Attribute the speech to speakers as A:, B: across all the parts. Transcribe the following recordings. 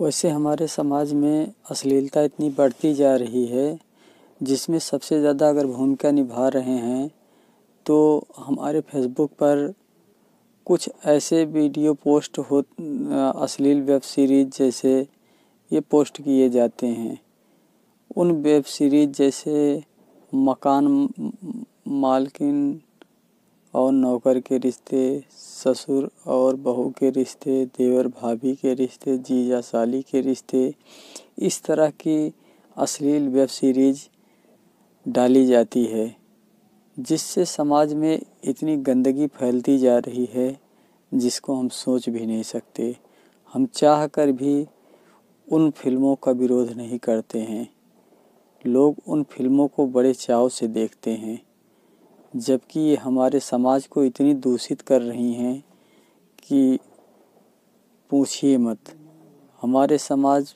A: वैसे हमारे समाज में अश्लीलता इतनी बढ़ती जा रही है, जिसमें सबसे ज़्यादा अगर भूमिका निभा रहे हैं तो हमारे फेसबुक पर कुछ ऐसे वीडियो पोस्ट हो, अश्लील वेब सीरीज जैसे ये पोस्ट किए जाते हैं। उन वेब सीरीज जैसे मकान मालकिन और नौकर के रिश्ते, ससुर और बहू के रिश्ते, देवर भाभी के रिश्ते, जीजा साली के रिश्ते, इस तरह की अश्लील वेब सीरीज डाली जाती है, जिससे समाज में इतनी गंदगी फैलती जा रही है जिसको हम सोच भी नहीं सकते। हम चाह कर भी उन फिल्मों का विरोध नहीं करते हैं। लोग उन फिल्मों को बड़े चाव से देखते हैं, जबकि ये हमारे समाज को इतनी दूषित कर रही हैं कि पूछिए मत। हमारे समाज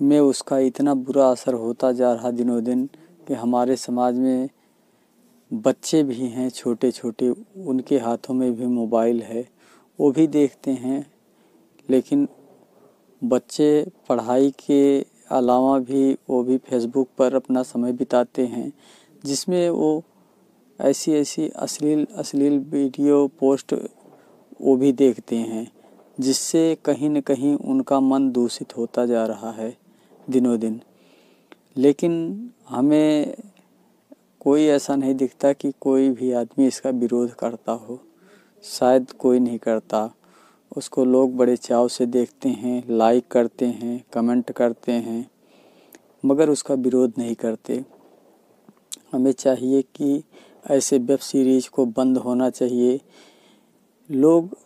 A: में उसका इतना बुरा असर होता जा रहा दिनों दिन कि हमारे समाज में बच्चे भी हैं छोटे छोटे, उनके हाथों में भी मोबाइल है, वो भी देखते हैं। लेकिन बच्चे पढ़ाई के अलावा भी वो भी फेसबुक पर अपना समय बिताते हैं, जिसमें वो ऐसी अश्लील वीडियो पोस्ट वो भी देखते हैं, जिससे कहीं न कहीं उनका मन दूषित होता जा रहा है दिनों दिन। लेकिन हमें कोई ऐसा नहीं दिखता कि कोई भी आदमी इसका विरोध करता हो। शायद कोई नहीं करता। उसको लोग बड़े चाव से देखते हैं, लाइक करते हैं, कमेंट करते हैं, मगर उसका विरोध नहीं करते। हमें चाहिए कि ऐसे वेब सीरीज को बंद होना चाहिए। लोग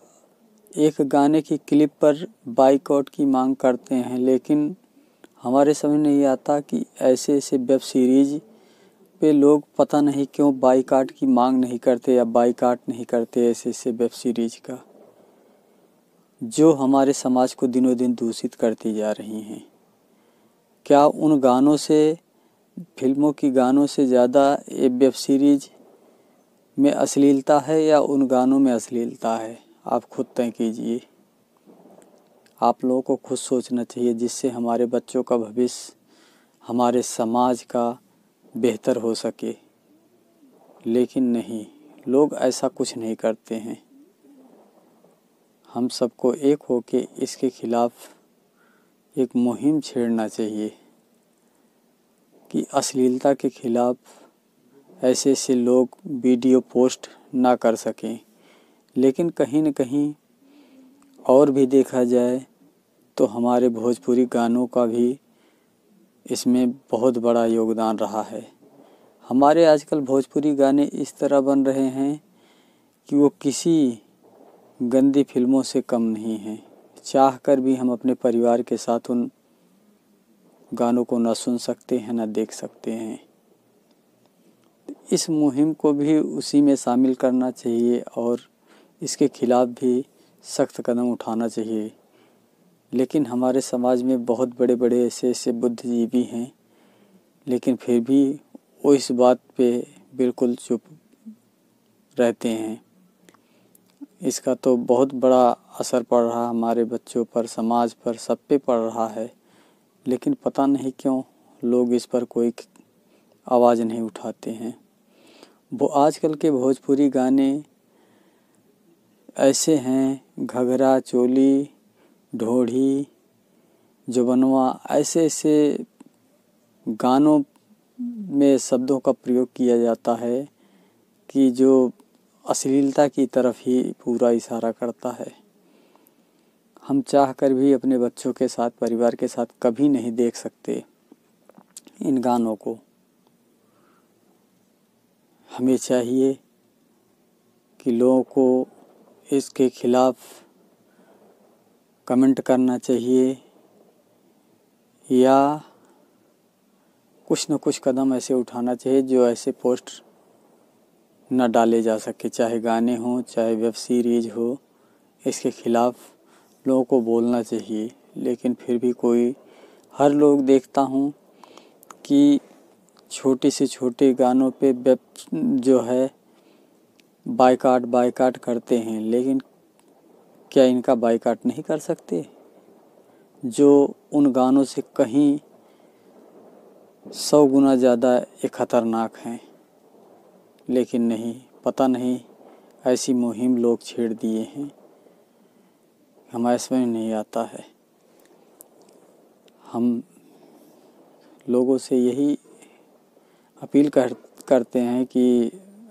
A: एक गाने की क्लिप पर बाइकआउट की मांग करते हैं, लेकिन हमारे समझ नहीं आता कि ऐसे वेब सीरीज पे लोग पता नहीं क्यों बाइकआउट की मांग नहीं करते या बाइकआउट नहीं करते ऐसे वेब सीरीज का, जो हमारे समाज को दिनों दिन दूषित करती जा रही हैं। क्या उन गानों से, फिल्मों की गानों से ज़्यादा ये वेब सीरीज में अश्लीलता है या उन गानों में अश्लीलता है? आप खुद तय कीजिए। आप लोगों को खुद सोचना चाहिए, जिससे हमारे बच्चों का भविष्य, हमारे समाज का बेहतर हो सके। लेकिन नहीं, लोग ऐसा कुछ नहीं करते हैं। हम सबको एक होके इसके खिलाफ एक मुहिम छेड़ना चाहिए कि अश्लीलता के खिलाफ ऐसे लोग वीडियो पोस्ट ना कर सकें। लेकिन कहीं न कहीं और भी देखा जाए तो हमारे भोजपुरी गानों का भी इसमें बहुत बड़ा योगदान रहा है। हमारे आजकल भोजपुरी गाने इस तरह बन रहे हैं कि वो किसी गंदी फिल्मों से कम नहीं हैं। चाह कर भी हम अपने परिवार के साथ उन गानों को ना सुन सकते हैं, ना देख सकते हैं। इस मुहिम को भी उसी में शामिल करना चाहिए और इसके खिलाफ भी सख्त कदम उठाना चाहिए। लेकिन हमारे समाज में बहुत बड़े बड़े ऐसे बुद्धिजीवी हैं, लेकिन फिर भी वो इस बात पे बिल्कुल चुप रहते हैं। इसका तो बहुत बड़ा असर पड़ रहा है हमारे बच्चों पर, समाज पर, सब पे पड़ रहा है। लेकिन पता नहीं क्यों लोग इस पर कोई आवाज़ नहीं उठाते हैं। वो आजकल के भोजपुरी गाने ऐसे हैं, घघरा चोली, ढोढ़ी, जुबनवा, ऐसे गानों में शब्दों का प्रयोग किया जाता है कि जो अश्लीलता की तरफ ही पूरा इशारा करता है। हम चाह कर भी अपने बच्चों के साथ, परिवार के साथ कभी नहीं देख सकते इन गानों को। हमें चाहिए कि लोगों को इसके खिलाफ कमेंट करना चाहिए या कुछ न कुछ कदम ऐसे उठाना चाहिए जो ऐसे पोस्ट न डाले जा सके। चाहे गाने हों, चाहे वेब सीरीज हो, इसके खिलाफ लोगों को बोलना चाहिए। लेकिन फिर भी हर लोग देखता हूँ कि छोटे से छोटे गानों पे वेब जो है बाइकआउट करते हैं। लेकिन क्या इनका बाइकआउट नहीं कर सकते? जो उन गानों से कहीं 100 गुना ज़्यादा ये खतरनाक हैं। लेकिन नहीं, पता नहीं ऐसी मुहिम लोग छेड़ दिए हैं, हमारे समझ नहीं आता है। हम लोगों से यही अपील करते हैं कि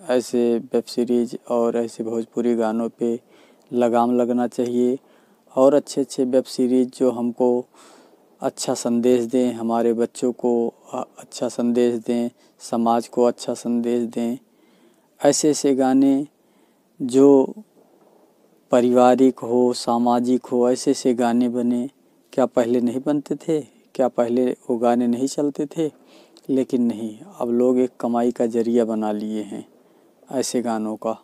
A: ऐसे वेब सीरीज़ और ऐसे भोजपुरी गानों पे लगाम लगना चाहिए और अच्छे अच्छे वेब सीरीज़ जो हमको अच्छा संदेश दें, हमारे बच्चों को अच्छा संदेश दें, समाज को अच्छा संदेश दें। ऐसे ऐसे गाने जो पारिवारिक हो, सामाजिक हो, ऐसे ऐसे गाने बने। क्या पहले नहीं बनते थे? क्या पहले वो गाने नहीं चलते थे? लेकिन नहीं, अब लोग एक कमाई का जरिया बना लिए हैं ऐसे गानों का।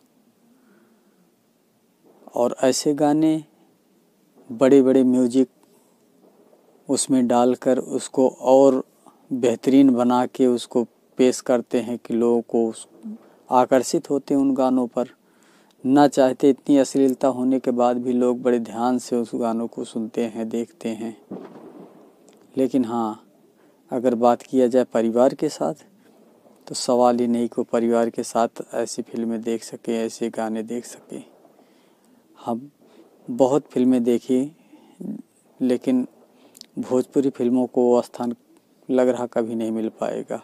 A: और ऐसे गाने बड़े बड़े म्यूजिक उसमें डालकर उसको और बेहतरीन बना के उसको पेश करते हैं कि लोगों को आकर्षित होते हैं उन गानों पर। ना चाहते इतनी अश्लीलता होने के बाद भी लोग बड़े ध्यान से उस गानों को सुनते हैं, देखते हैं। लेकिन हाँ, अगर बात किया जाए परिवार के साथ, तो सवाल ही नहीं कि परिवार के साथ ऐसी फिल्में देख सके, ऐसे गाने देख सके। हम बहुत फिल्में देखी, लेकिन भोजपुरी फिल्मों को वो स्थान लग रहा कभी नहीं मिल पाएगा।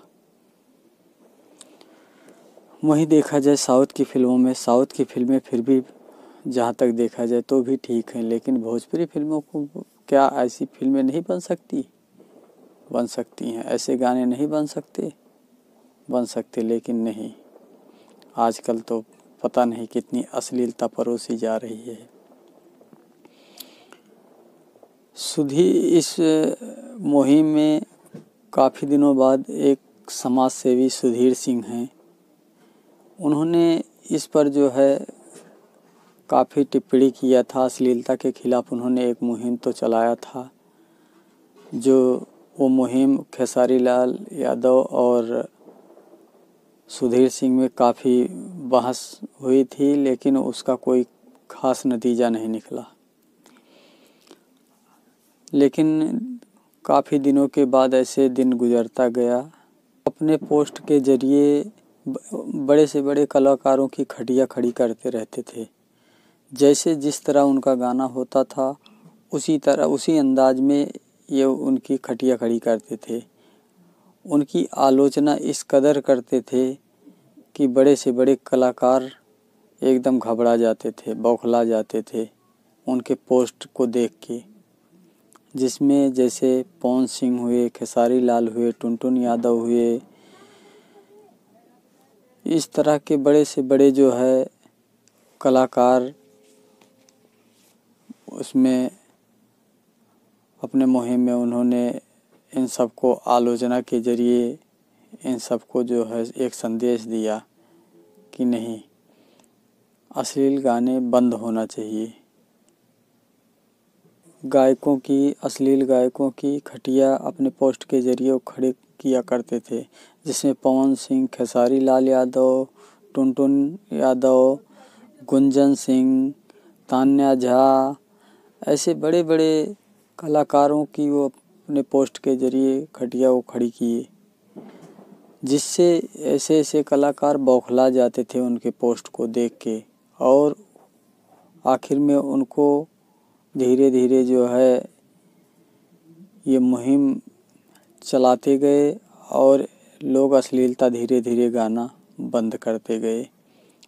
A: वहीं देखा जाए साउथ की फिल्मों में, साउथ की फिल्में फिर भी जहाँ तक देखा जाए तो भी ठीक हैं, लेकिन भोजपुरी फिल्मों को क्या ऐसी फिल्में नहीं बन सकती? बन सकती हैं। ऐसे गाने नहीं बन सकते? बन सकते, लेकिन नहीं। आजकल तो पता नहीं कितनी अश्लीलता परोसी जा रही है। इस मुहिम में काफ़ी दिनों बाद एक समाज सेवी सुधीर सिंह हैं, उन्होंने इस पर जो है काफ़ी टिप्पणी किया था। अश्लीलता के खिलाफ उन्होंने एक मुहिम तो चलाया था, जो वो मुहिम खेसारी लाल यादव और सुधीर सिंह में काफ़ी बहस हुई थी, लेकिन उसका कोई खास नतीजा नहीं निकला। लेकिन काफ़ी दिनों के बाद ऐसे दिन गुजरता गया। अपने पोस्ट के जरिए बड़े से बड़े कलाकारों की खटिया खड़ी करते रहते थे। जैसे जिस तरह उनका गाना होता था, उसी तरह उसी अंदाज में ये उनकी खटिया खड़ी करते थे। उनकी आलोचना इस कदर करते थे कि बड़े से बड़े कलाकार एकदम घबरा जाते थे, बौखला जाते थे उनके पोस्ट को देख के। जिसमें जैसे पवन सिंह हुए, खेसारी लाल हुए, टुनटुन यादव हुए, इस तरह के बड़े से बड़े जो है कलाकार उसमें अपने मुहिम में उन्होंने इन सबको आलोचना के जरिए इन सबको जो है एक संदेश दिया कि नहीं, अश्लील गाने बंद होना चाहिए। अश्लील गायकों की खटिया अपने पोस्ट के जरिए खड़े किया करते थे, जिसमें पवन सिंह, खेसारी लाल यादव, टुनटुन यादव, गुंजन सिंह, तान्या झा, ऐसे बड़े बड़े कलाकारों की वो अपने पोस्ट के जरिए खटिया वो खड़ी किए, जिससे ऐसे ऐसे कलाकार बौखला जाते थे उनके पोस्ट को देख के। और आखिर में उनको धीरे धीरे जो है ये मुहिम चलाते गए और लोग अश्लीलता धीरे धीरे गाना बंद करते गए।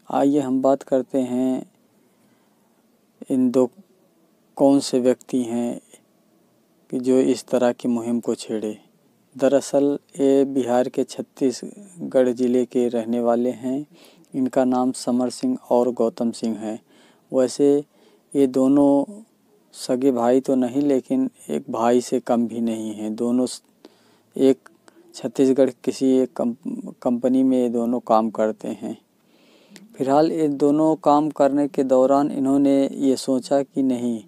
A: आइए हम बात करते हैं इन दो कौन से व्यक्ति हैं कि जो इस तरह की मुहिम को छेड़े। दरअसल ये बिहार के छत्तीसगढ़ ज़िले के रहने वाले हैं। इनका नाम समर सिंह और गौतम सिंह है। वैसे ये दोनों सगे भाई तो नहीं, लेकिन एक भाई से कम भी नहीं हैं। दोनों एक छत्तीसगढ़ किसी एक कंपनी में ये दोनों काम करते हैं। फिलहाल ये दोनों काम करने के दौरान इन्होंने ये सोचा कि नहीं,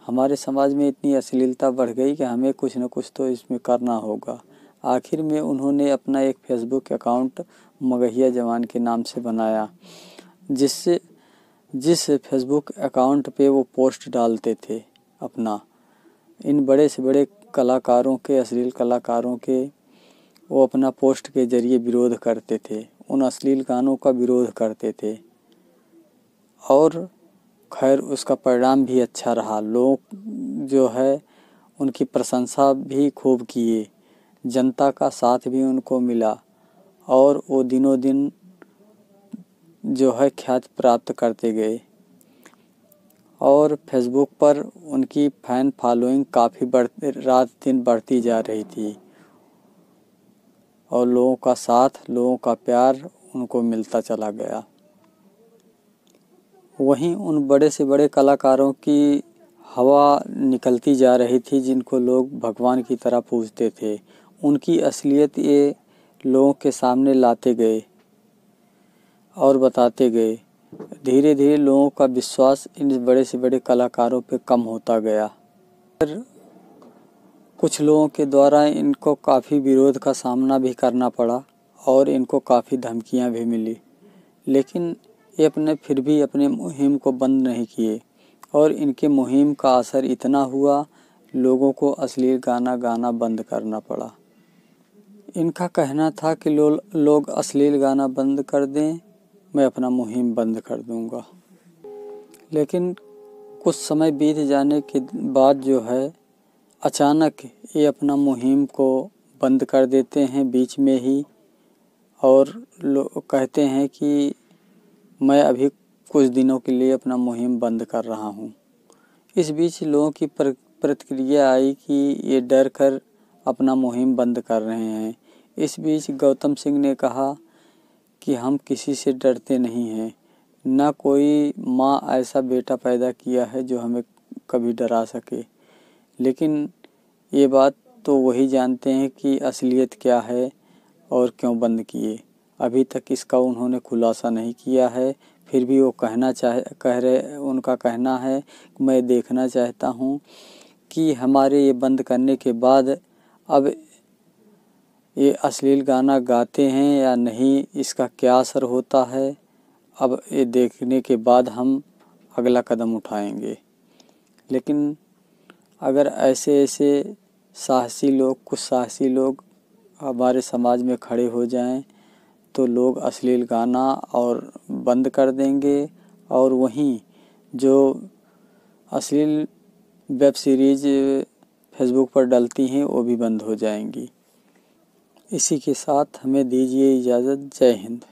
A: हमारे समाज में इतनी अश्लीलता बढ़ गई कि हमें कुछ न कुछ तो इसमें करना होगा। आखिर में उन्होंने अपना एक फेसबुक अकाउंट मगहिया जवान के नाम से बनाया, जिस फेसबुक अकाउंट पे वो पोस्ट डालते थे अपना, इन बड़े से बड़े कलाकारों के, अश्लील कलाकारों के वो अपना पोस्ट के जरिए विरोध करते थे, उन अश्लील गानों का विरोध करते थे और खैर उसका परिणाम भी अच्छा रहा। लोग जो है उनकी प्रशंसा भी खूब किए, जनता का साथ भी उनको मिला और वो दिनों दिन जो है ख्याति प्राप्त करते गए और फेसबुक पर उनकी फैन फॉलोइंग काफ़ी रात दिन बढ़ती जा रही थी और लोगों का साथ, लोगों का प्यार उनको मिलता चला गया। वहीं उन बड़े से बड़े कलाकारों की हवा निकलती जा रही थी जिनको लोग भगवान की तरह पूजते थे। उनकी असलियत ये लोगों के सामने लाते गए और बताते गए। धीरे धीरे लोगों का विश्वास इन बड़े से बड़े कलाकारों पे कम होता गया। फिर कुछ लोगों के द्वारा इनको काफ़ी विरोध का सामना भी करना पड़ा और इनको काफ़ी धमकियां भी मिली, लेकिन ये फिर भी अपने मुहिम को बंद नहीं किए और इनके मुहिम का असर इतना हुआ लोगों को अश्लील गाना गाना बंद करना पड़ा। इनका कहना था कि लोग अश्लील गाना बंद कर दें, मैं अपना मुहिम बंद कर दूंगा। लेकिन कुछ समय बीत जाने के बाद जो है अचानक ये अपना मुहिम को बंद कर देते हैं बीच में ही और लोग कहते हैं कि मैं अभी कुछ दिनों के लिए अपना मुहिम बंद कर रहा हूँ। इस बीच लोगों की प्रतिक्रिया आई कि ये डर कर अपना मुहिम बंद कर रहे हैं। इस बीच गौतम सिंह ने कहा कि हम किसी से डरते नहीं हैं, ना कोई माँ ऐसा बेटा पैदा किया है जो हमें कभी डरा सके। लेकिन ये बात तो वही जानते हैं कि असलियत क्या है और क्यों बंद किए। अभी तक इसका उन्होंने खुलासा नहीं किया है, फिर भी वो उनका कहना है मैं देखना चाहता हूँ कि हमारे ये बंद करने के बाद अब ये अश्लील गाना गाते हैं या नहीं, इसका क्या असर होता है। अब ये देखने के बाद हम अगला कदम उठाएंगे। लेकिन अगर ऐसे कुछ साहसी लोग हमारे समाज में खड़े हो जाएं तो लोग अश्लील गाना और बंद कर देंगे और वहीं जो अश्लील वेब सीरीज फेसबुक पर डलती हैं वो भी बंद हो जाएंगी। इसी के साथ हमें दीजिए इजाज़त। जय हिंद।